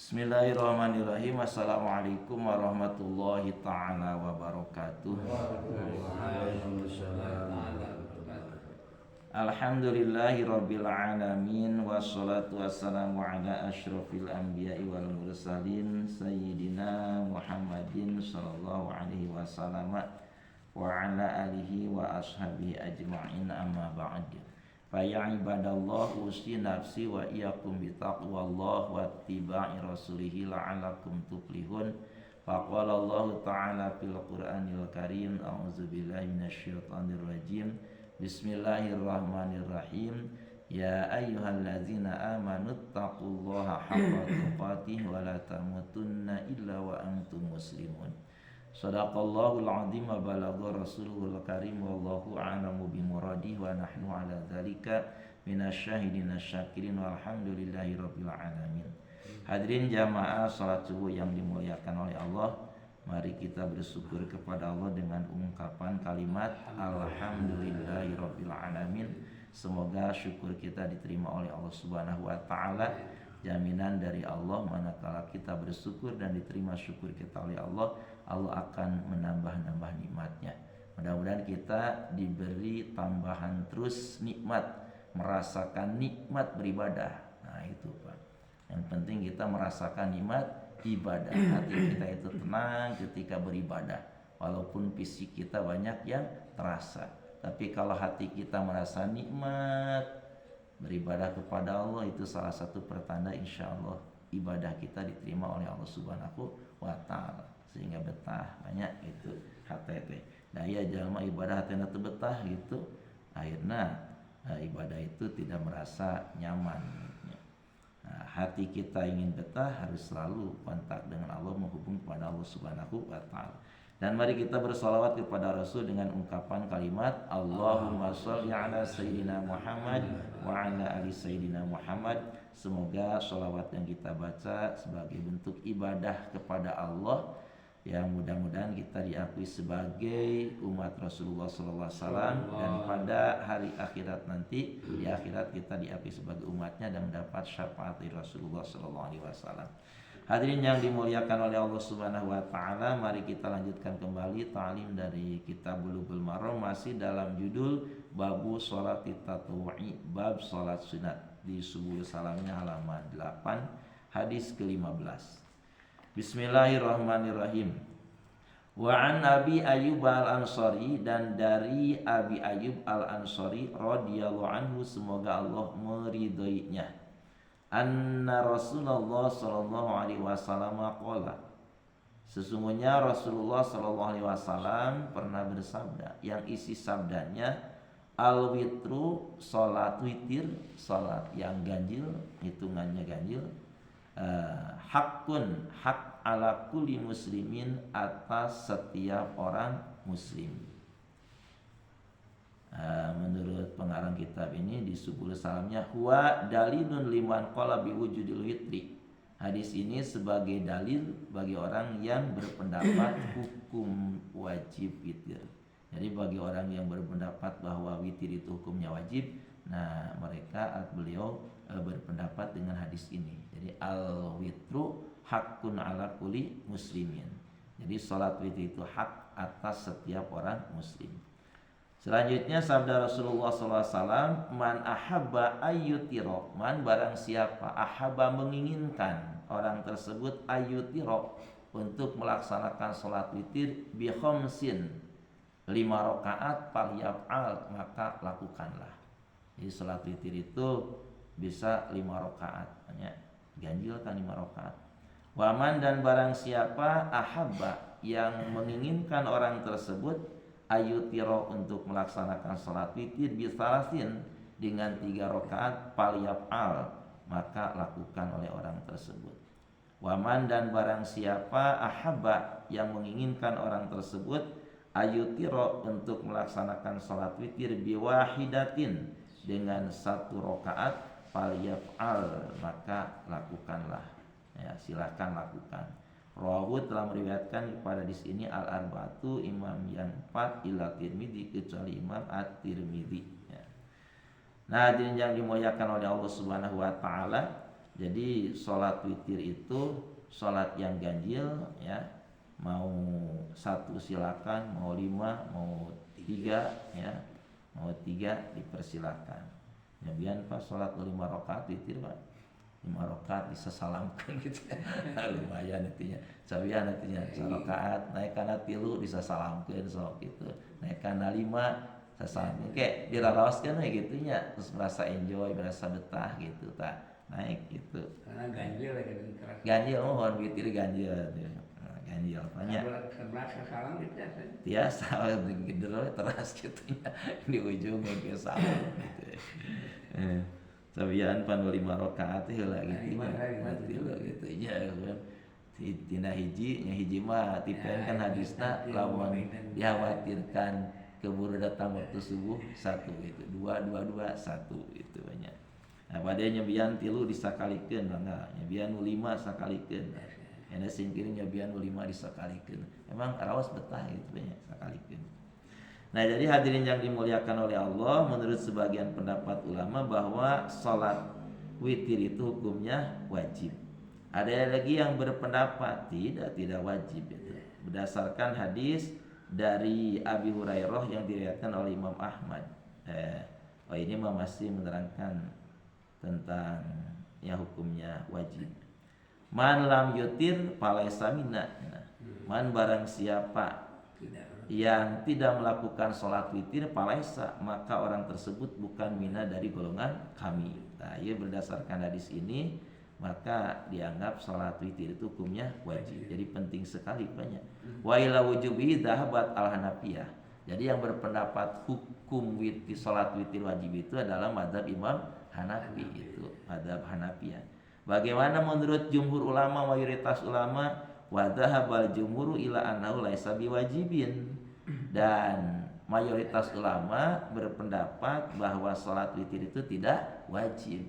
Bismillahirrahmanirrahim. Assalamualaikum warahmatullahi ta'ala wabarakatuh. Alhamdulillahi rabbil alamin. Wassalatu wassalamu ala ashrafil anbiya'i wal mursalin Sayyidina Muhammadin sallallahu alaihi wasallam wa ala alihi wa ashabihi ajma'in, amma ba'd. Fa ya ibadallah, usi nafsi wa iyyakum bi taqwallah wa ittiba'i rasulih la'allakum tuflihun. Faqala Allah ta'ala fil Qur'anil Karim, a'udzu billahi minasyaitonir rajim. Bismillahirrahmanirrahim. Ya ayyuhallazina amanu taqullaha haqqa tuqatih wa la tamutunna illa wa antum muslimun. Shadaqallahul azim wa balagha rasuluhul karim wallahu a'lamu bimuradih wa nahnu ala dzalika minasyahidin asyakirin walhamdulillahi rabbil alamin. Hadirin jamaah salat subuh yang dimuliakan oleh Allah, mari kita bersyukur kepada Allah dengan ungkapan kalimat alhamdulillahi rabbil alamin. Semoga syukur kita diterima oleh Allah Subhanahu wa taala. Jaminan dari Allah manakala kita bersyukur dan diterima syukur kita oleh Allah, Allah akan menambah-nambah nikmatnya. Mudah-mudahan kita diberi tambahan terus nikmat, merasakan nikmat beribadah. Nah itu Pak, yang penting kita merasakan nikmat ibadah. Hati kita itu tenang ketika beribadah, walaupun fisik kita banyak yang terasa. Tapi kalau hati kita merasa nikmat beribadah kepada Allah, itu salah satu pertanda insya Allah ibadah kita diterima oleh Allah Subhanahu wa ta'ala, sehingga betah banyak itu HTT. Nah ya jalma ibadah hatena teu betah gitu, akhirnya ibadah itu tidak merasa nyaman. Nah, hati kita ingin betah harus selalu kontak dengan Allah, menghubung kepada Allah Subhanahu wa ta'ala. Dan mari kita bersolawat kepada Rasul dengan ungkapan kalimat Allahumma sholli ala Sayyidina Muhammad wa ala ali Sayyidina Muhammad. Semoga sholawat yang kita baca sebagai bentuk ibadah kepada Allah, yang mudah-mudahan kita diakui sebagai umat Rasulullah SAW, dan pada hari akhirat nanti, di akhirat kita diakui sebagai umatnya dan mendapat syafaat dari Rasulullah SAW. Hadirin yang dimuliakan oleh Allah Subhanahu wa taala, mari kita lanjutkan kembali ta'lim dari kitab Bulughul Maram, masih dalam judul Babu Sholati Tatawwu'i, bab salat sunat, di Subul Salamnya halaman 8, hadis ke-15. Bismillahirrahmanirrahim. Wa an Abi Ayyub al-Ansari, dan dari Abi Ayyub al-Ansari radhiyallahu anhu, semoga Allah meridhoinya, anna Rasulullah sallallahu alaihi wasallam qala, sesungguhnya Rasulullah sallallahu alaihi wasallam pernah bersabda, yang isi sabdanya al witru, salat witir, salat yang ganjil, hitungannya ganjil, hakun, hak ala kulli muslimin, atas setiap orang muslim. Menurut pengarang kitab ini di Subul Salamnya, huwa dalilun liman qala biwujudil witri. Hadis ini sebagai dalil bagi orang yang berpendapat hukum wajib witir. Jadi bagi orang yang berpendapat bahwa witir itu hukumnya wajib, nah mereka beliau berpendapat dengan hadis ini. Jadi al witru hakun ala kulli muslimin. Jadi salat witir itu hak atas setiap orang muslim. Selanjutnya sabda Rasulullah SAW, man ahabba ayyutiro, man barang siapa, ahabba menginginkan orang tersebut, ayyutiro untuk melaksanakan sholat witir, bi khamsin 5 rakaat, falyaf'al, maka lakukanlah. Jadi sholat witir itu bisa 5 rakaat, hanya ganjil kan 5 rakaat. Waman, dan barang siapa, ahabba yang menginginkan orang tersebut, ayutiro untuk melaksanakan salat witir, bisalasin dengan 3 rakaat, falyaf'al, maka lakukan oleh orang tersebut. Waman, dan barang siapa, ahabba yang menginginkan orang tersebut, ayutiro untuk melaksanakan salat witir, biwahidatin dengan 1 rakaat, falyaf'al, maka lakukanlah. Ya, silakan lakukan. Rawahu telah meriwayatkan kepada di sini al-arba'atu, imam yang 4, ila Tirmidzi, kecuali Imam At-Tirmidzi. Ya. Nah, hadirin yang dimuliakan oleh Allah Subhanahu wa taala, Jadi sholat witir itu sholat yang ganjil ya. Mau 1 silakan, mau 5, mau 3 ya. Mau 3 dipersilakan. Kemudian pas sholat 5 rakaat witir Pak. 5 rakaat bisa salamkan gitu. Lumayan intinya. Sabian intinya rakaat naik kana 3 bisa salamkeun sok gitu. Naik kana 5 sasalamkeun. Kayak diraraoskeun we gitu nya. Terus merasa enjoy, merasa betah gitu tah. Naik gitu. Karena ganjil ya kan keras. Ganjil mohon witir ganjil. Ganjil banyak. 11 salam gitu ya. Biasa geder teras gitu nya. Di ujung ge salam gitu. Sabian panu 5 rakaat heula gitu gitu nya kan. Tina hiji nya hiji mah tipeun kan hadisna lamun dikhawatirkan keburu datang waktu subuh 1 gitu. 2 1 gitu banyak. Nah, pada nyebian 3 disakalikeun mangga, nyebian 5 sakalikeun. Ena singkiring nyebian 5 disakalikeun. Emang raos betah gitu banyak sakalikeun. Nah, jadi hadirin yang dimuliakan oleh Allah, menurut sebagian pendapat ulama bahwa sholat witir itu hukumnya wajib. Ada lagi yang berpendapat tidak wajib itu. Berdasarkan hadis dari Abi Hurairah yang diriwayatkan oleh Imam Ahmad. Ini masih menerangkan tentang yang hukumnya wajib. Man lam yutir falaisa minna. Man barang siapa yang tidak melakukan sholat witir falaisa, maka orang tersebut bukan mina dari golongan kami. Nah, ia berdasarkan hadis ini maka dianggap sholat witir itu hukumnya wajib. Jadi penting sekali banyak. Wa ila wujubi dhahabat al-Hanafiyah. Jadi yang berpendapat hukum witir sholat witir wajib itu adalah mazhab Imam Hanafi, itu mazhab Hanafiyah. Bagaimana menurut jumhur ulama, mayoritas ulama, wa dhahabal jumhuru ila annahu laisa biwajibin. Dan mayoritas ulama berpendapat bahwa sholat witir itu tidak wajib.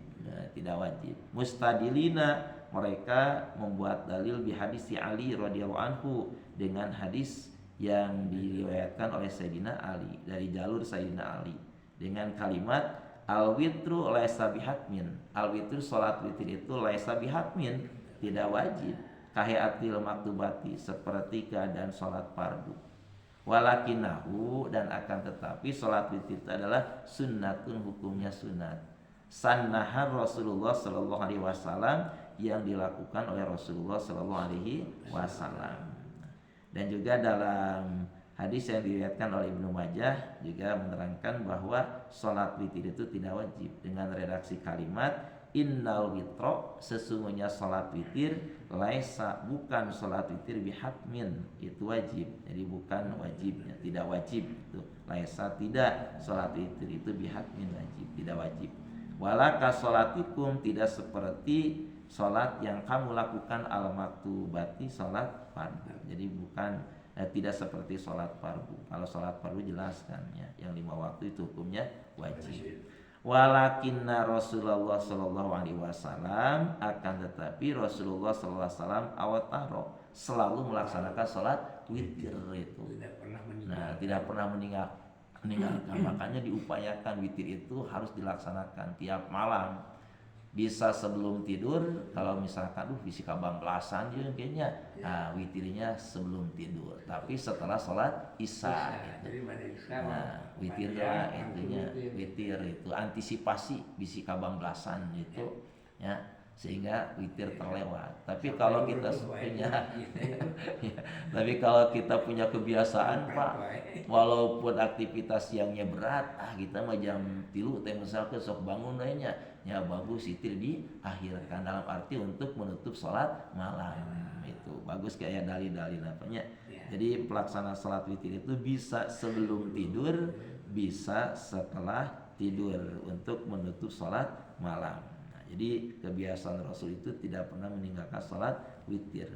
Tidak wajib. Mustadilina, mereka membuat dalil bi hadis Ali radhiyallahu anhu, dengan hadis yang diriwayatkan oleh Sayyidina Ali, dari jalur Sayyidina Ali, dengan kalimat al-witru laisa bihatmin. Al-witru sholat witir itu laisa bihatmin, tidak wajib. Kahiatil maktubati, seperti keadaan sholat fardu. Walakinahu, dan akan tetapi sholat witir itu adalah sunnatun, hukumnya sunat. Sannahar Rasulullah sallallahu alaihi wasallam, yang dilakukan oleh Rasulullah sallallahu alaihi wasallam. Dan juga dalam hadis yang diriwayatkan oleh Ibnu Majah juga menerangkan bahwa sholat witir itu tidak wajib, dengan redaksi kalimat innal witro, sesungguhnya sholat witir, laisa, bukan sholat witir bihatmin, itu wajib. Jadi bukan wajibnya, tidak wajib itu. Laisa, tidak, sholat witir itu bihatmin, wajib, tidak wajib. Walaka sholatikum, tidak seperti sholat yang kamu lakukan al maktubati, sholat fardu. Jadi bukan tidak seperti sholat fardu. Kalau sholat fardu jelaskan ya, yang 5 waktu itu hukumnya wajib. Walakinna Rasulullah sallallahu alaihi wasallam, akan tetapi Rasulullah sallallahu alaihi wasallam awataro, selalu melaksanakan sholat witir itu. Nah, tidak pernah meninggalkan. Makanya diupayakan witir itu harus dilaksanakan tiap malam. Bisa sebelum tidur, kalau misalkan bisa kabanglasan juga kayaknya, nah witirnya sebelum tidur, tapi setelah sholat isya gitu. Nah witirnya intinya, witir itu antisipasi bisa kabanglasan gitu ya, sehingga witir terlewat. Tapi kalau kita punya tapi kalau kita punya kebiasaan Pak, walaupun aktivitas siangnya berat, kita mah jam 3 teh misalkan sok bangun nya, ya bagus witir diakhirkan, dalam arti untuk menutup sholat malam. Itu bagus kayak dalil-dalil apanya. Jadi pelaksana sholat witir itu bisa sebelum tidur, bisa setelah tidur, untuk menutup sholat malam. Jadi kebiasaan Rasul itu tidak pernah meninggalkan sholat witir.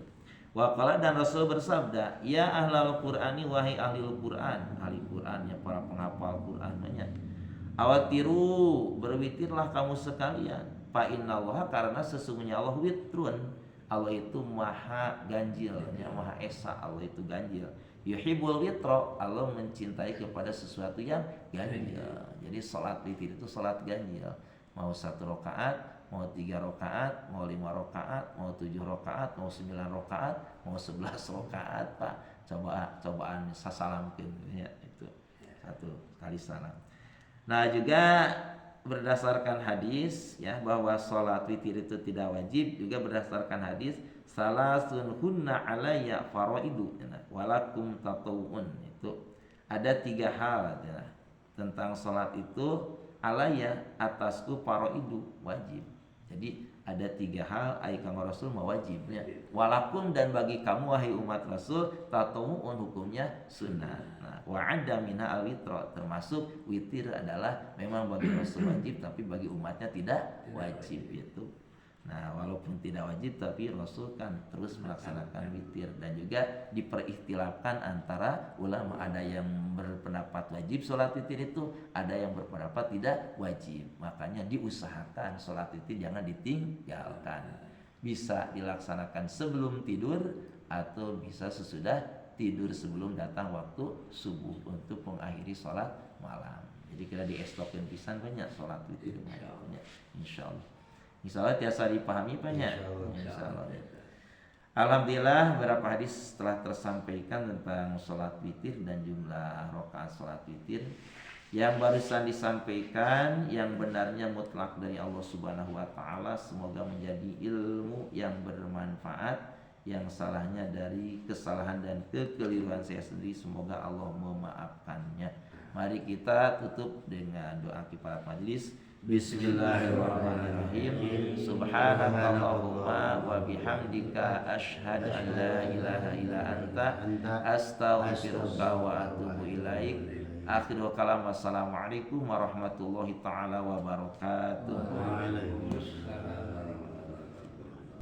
Waqala, dan Rasul bersabda, ya ahlal Qur'ani, wahai ahli Qur'an, ahli Qur'an ya, para penghafal Qur'an banyak. Awatiru, berwitirlah kamu sekalian. Fa innallaha, karena sesungguhnya Allah witrun, Allah itu maha ganjil ya, maha esa, Allah itu ganjil. Yuhibbul witra, Allah mencintai kepada sesuatu yang ganjil. Jadi sholat witir itu sholat ganjil. Mau 1 rakaat, mau 3 rakaat, mau 5 rakaat, mau 7 rakaat, mau 9 rakaat, mau 11 rakaat Pak. Cobaan sasalamkeun ya itu. Satu kali salam. Nah, juga berdasarkan hadis ya bahwa sholat witir itu tidak wajib, juga berdasarkan hadis salasun hunna alayya faraidu ya, walakum tatawun. Itu ada 3 hal ya, tentang sholat itu alayya atasku faraidu wajib. Jadi ada 3 hal ai kang Rasul mewajib ya. Walakum dan bagi kamu wahai umat Rasul tatawun hukumnya sunnah. Nah, wa ada minha al-witra termasuk witir adalah memang bagi Rasul wajib tapi bagi umatnya tidak wajib itu. Nah, walaupun tidak wajib tapi Rasul kan terus melaksanakan witir, dan juga diperikhtilafkan antara ulama, ada yang berpendapat wajib sholat witir itu, ada yang berpendapat tidak wajib. Makanya diusahakan sholat witir jangan ditinggalkan. Bisa dilaksanakan sebelum tidur atau bisa sesudah tidur sebelum datang waktu subuh untuk mengakhiri sholat malam. Jadi kita diestokin pisan banyak sholat witir insyaallah. Insyaallah tiasa dipahami banyak. Insyaallah. Alhamdulillah beberapa hadis telah tersampaikan tentang sholat witir dan jumlah rakaat sholat witir. Yang barusan disampaikan yang benarnya mutlak dari Allah Subhanahu wa taala, semoga menjadi ilmu yang bermanfaat. Yang salahnya dari kesalahan dan kekeliruan saya sendiri, semoga Allah memaafkannya. Mari kita tutup dengan doa kifarat majelis. Bismillahirrahmanirrahim. Subhanakallahumma wa bihamdika asyhadu an la ilaha illa anta astaghfiruka wa atubu ilaik. Akhirul kalam, wassalamualaikum warahmatullahi taala wabarakatuh. Waalaikumsalam.